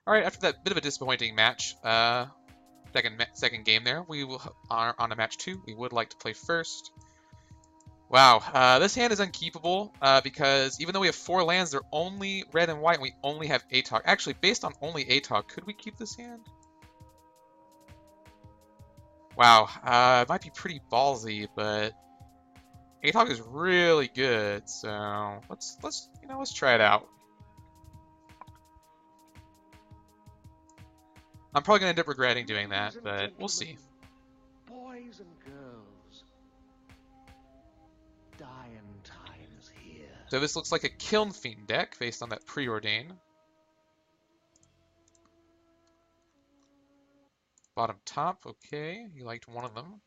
All right, after that bit of a disappointing match, second game there, we will are on a match 2. We would like to play first. Wow, this hand is unkeepable because even though we have 4 lands, they're only red and white, and we only have ATOG. Actually, based on only ATOG, could we keep this hand? Wow, it might be pretty ballsy, but ATOG is really good, so let's try it out. I'm probably gonna end up regretting doing that, but we'll see. Boys and girls, dying times here. So this looks like a Kiln Fiend deck based on that Preordain. Bottom top, okay, you liked one of them.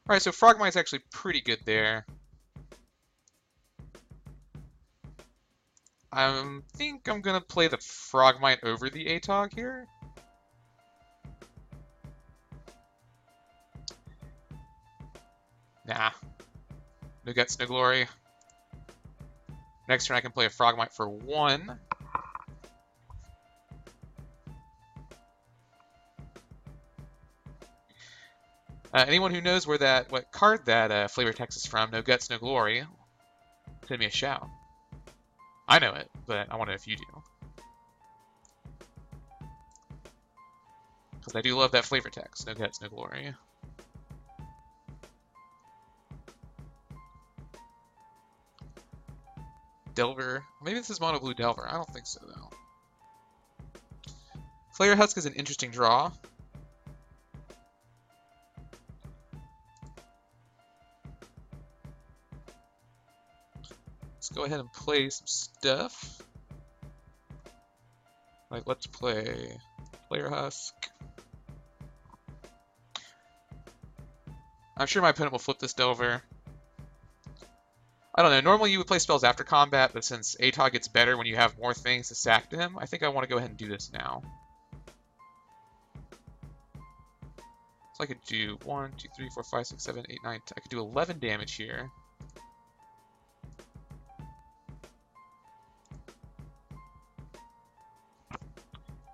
Alright, so Frogmite's actually pretty good there. I think I'm gonna play the Frogmite over the ATOG here. Nah. No guts, no glory. Next turn I can play a Frogmite for 1. Anyone who knows what card that flavor text is from, no guts, no glory, send me a shout. I know it, but I wonder if you do. Because I do love that flavor text, no guts, no glory. Delver. Maybe this is Mono Blue Delver. I don't think so, though. Flayer Husk is an interesting draw. Let's go ahead and play some stuff. Like, let's play Flayer Husk. I'm sure my opponent will flip this Delver. I don't know, normally you would play spells after combat, but since ATOG gets better when you have more things to sack to him, I think I want to go ahead and do this now. So I could do 1, 2, 3, 4, 5, 6, 7, 8, 9, 10. I could do 11 damage here.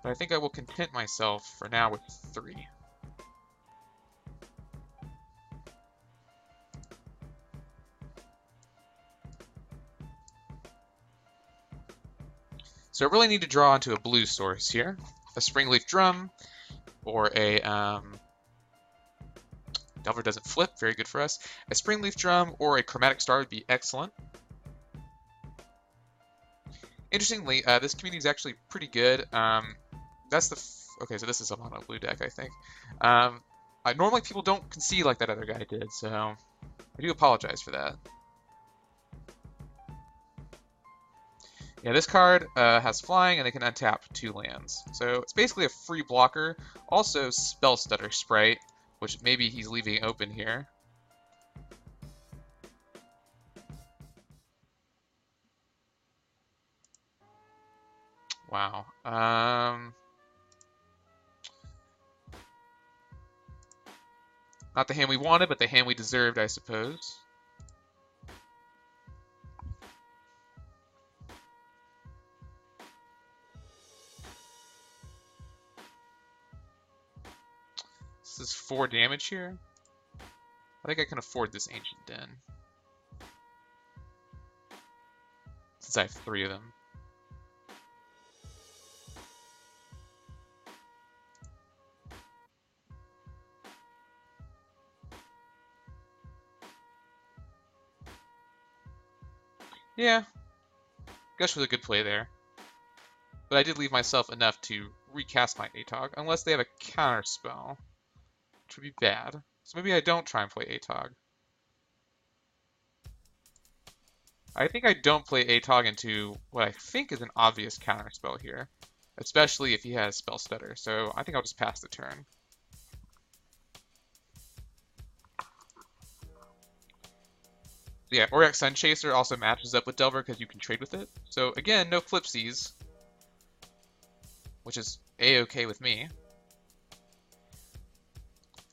But I think I will content myself for now with 3. So I really need to draw into a blue source here. A Springleaf Drum, or a Delver doesn't flip, very good for us. A Springleaf Drum or a Chromatic Star would be excellent. Interestingly, this community is actually pretty good. That's the okay. So this is a mono blue deck, I think. Normally people don't concede like that other guy did, so I do apologize for that. Yeah, this card has flying, and they can untap 2 lands. So it's basically a free blocker. Also, Spell Stutter Sprite, which maybe he's leaving open here. Wow. Not the hand we wanted, but the hand we deserved, I suppose. This is 4 damage here. I think I can afford this Ancient Den. Since I have 3 of them. Yeah, Gush was a good play there. But I did leave myself enough to recast my ATOG, unless they have a counter spell, which would be bad. So maybe I don't try and play ATOG. I think I don't play ATOG into what I think is an obvious counter spell here, especially if he has Spell Stutter. So I think I'll just pass the turn. Yeah, Auric Sunchaser also matches up with Delver because you can trade with it. So again, no Flipsies, which is a-okay with me.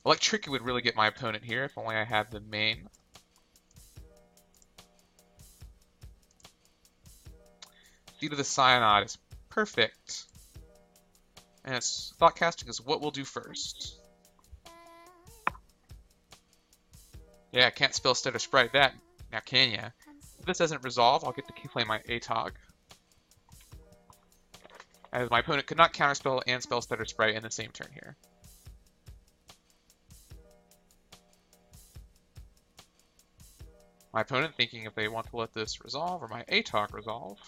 Electric would really get my opponent here if only I had the main. Seed of the Cyanide is perfect. and its thought casting is what we'll do first. Yeah, I can't spell Stutter Sprite that. Now can ya? If this doesn't resolve, I'll get to play my ATOG. As my opponent could not counterspell and spell Stutter Sprite in the same turn here. My opponent thinking if they want to let this resolve or my ATOG resolve.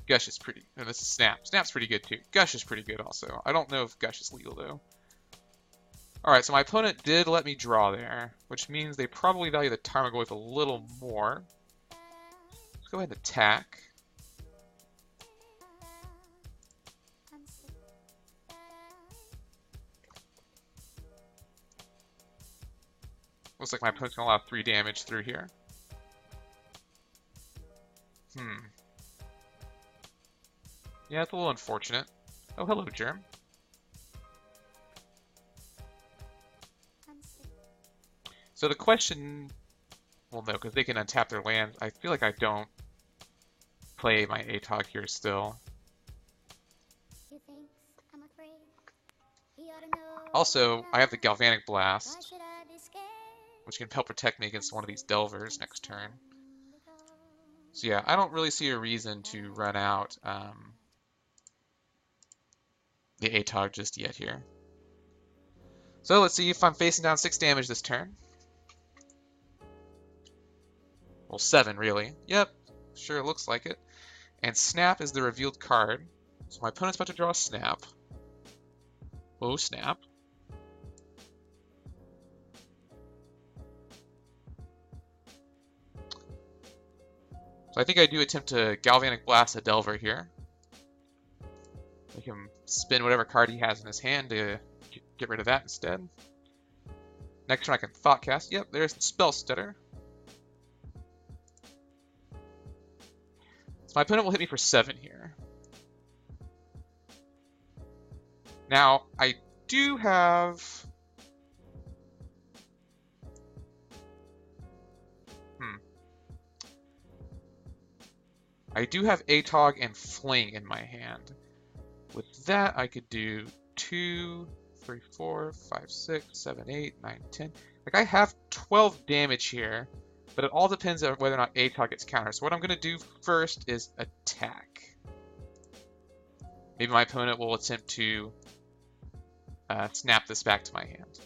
Gush is pretty, and this is Snap. Snap's pretty good too. Gush is pretty good also. I don't know if Gush is legal though. Alright, so my opponent did let me draw there, which means they probably value the Tarmogoyf a little more. Let's go ahead and attack. Looks like my opponent's gonna allow 3 damage through here. Yeah, it's a little unfortunate. Oh, hello, Germ. So the question... Well, no, because they can untap their land. I feel like I don't play my ATOG here still. Also, I have the Galvanic Blast, which can help protect me against one of these Delvers next turn. So yeah, I don't really see a reason to run out the ATOG just yet here. So let's see if I'm facing down 6 damage this turn. Well, 7 really. Yep, sure looks like it. And Snap is the revealed card. So my opponent's about to draw a Snap. Oh, Snap. So I think I do attempt to Galvanic Blast a Delver here. Make him spin whatever card he has in his hand to get rid of that instead. Next turn I can Thought Cast. Yep, there's the Spell Stutter. So my opponent will hit me for 7 here. Now, I do have... I do have ATOG and Fling in my hand. With that, I could do 2, 3, 4, 5, 6, 7, 8, 9, 10. Like, I have 12 damage here, but it all depends on whether or not ATOG gets countered. So what I'm going to do first is attack. Maybe my opponent will attempt to snap this back to my hand.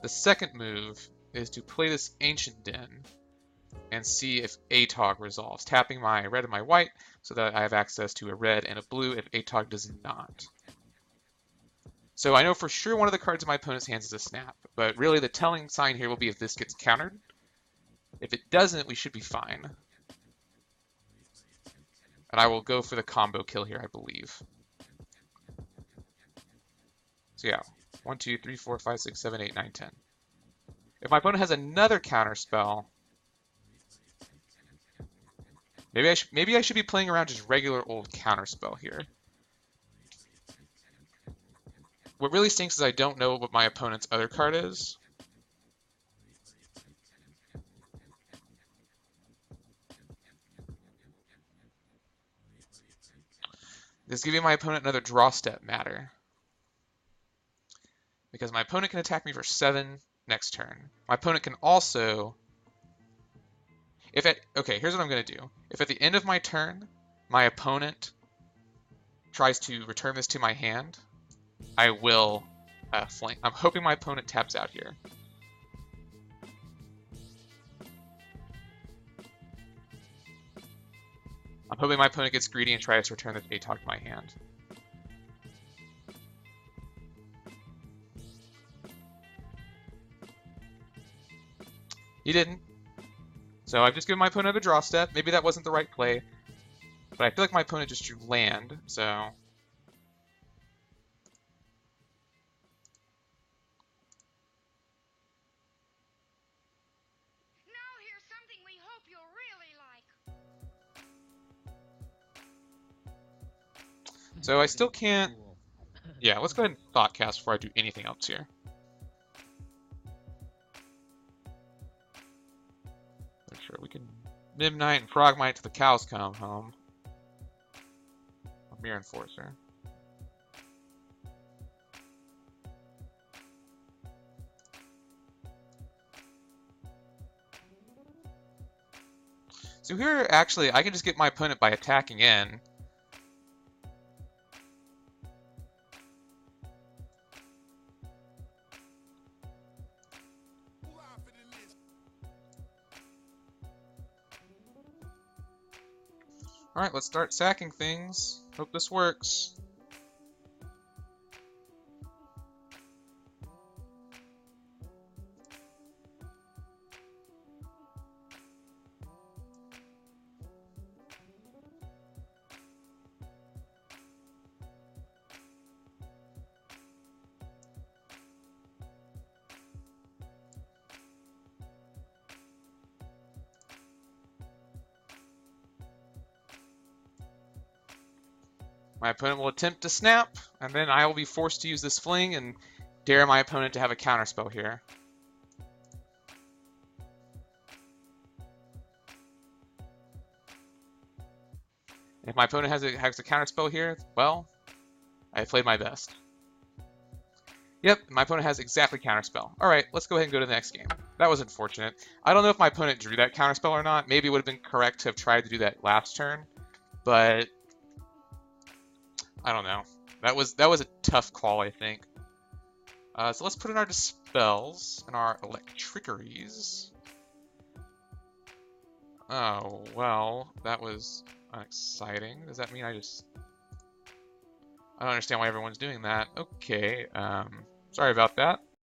The second move is to play this Ancient Den and see if ATOG resolves, tapping my red and my white so that I have access to a red and a blue if ATOG does not. So I know for sure one of the cards in my opponent's hands is a Snap, but really the telling sign here will be if this gets countered. If it doesn't, we should be fine. And I will go for the combo kill here, I believe. So yeah, 1, 2, 3, 4, 5, 6, 7, 8, 9, 10. If my opponent has another counter spell, maybe I should be playing around just regular old counter spell here. What really stinks is I don't know what my opponent's other card is. Does giving my opponent another draw step matter? Because my opponent can attack me for 7 next turn. My opponent can also... Okay, here's what I'm going to do. If at the end of my turn, my opponent tries to return this to my hand, I will flank. I'm hoping my opponent taps out here. I'm hoping my opponent gets greedy and tries to return this ATOG to my hand. He didn't. So I've just given my opponent a draw step. Maybe that wasn't the right play. But I feel like my opponent just drew land, so... Now here's something we hope you'll really like. So I still can't... Yeah, let's go ahead and Thought Cast before I do anything else here. Fucking Midnight and Frogmite till the cows come home. Mirror Enforcer. So here, actually, I can just get my opponent by attacking in. Alright, let's start sacking things. Hope this works. My opponent will attempt to snap, and then I will be forced to use this fling and dare my opponent to have a counterspell here. If my opponent has a counterspell here, well, I played my best. Yep, my opponent has exactly counterspell. Alright, let's go ahead and go to the next game. That was unfortunate. I don't know if my opponent drew that counterspell or not. Maybe it would have been correct to have tried to do that last turn, but I don't know. That was a tough call, I think. So let's put in our Dispels and our Electriceries. Oh, well, that was unexciting. Does that mean I don't understand why everyone's doing that. Okay, sorry about that.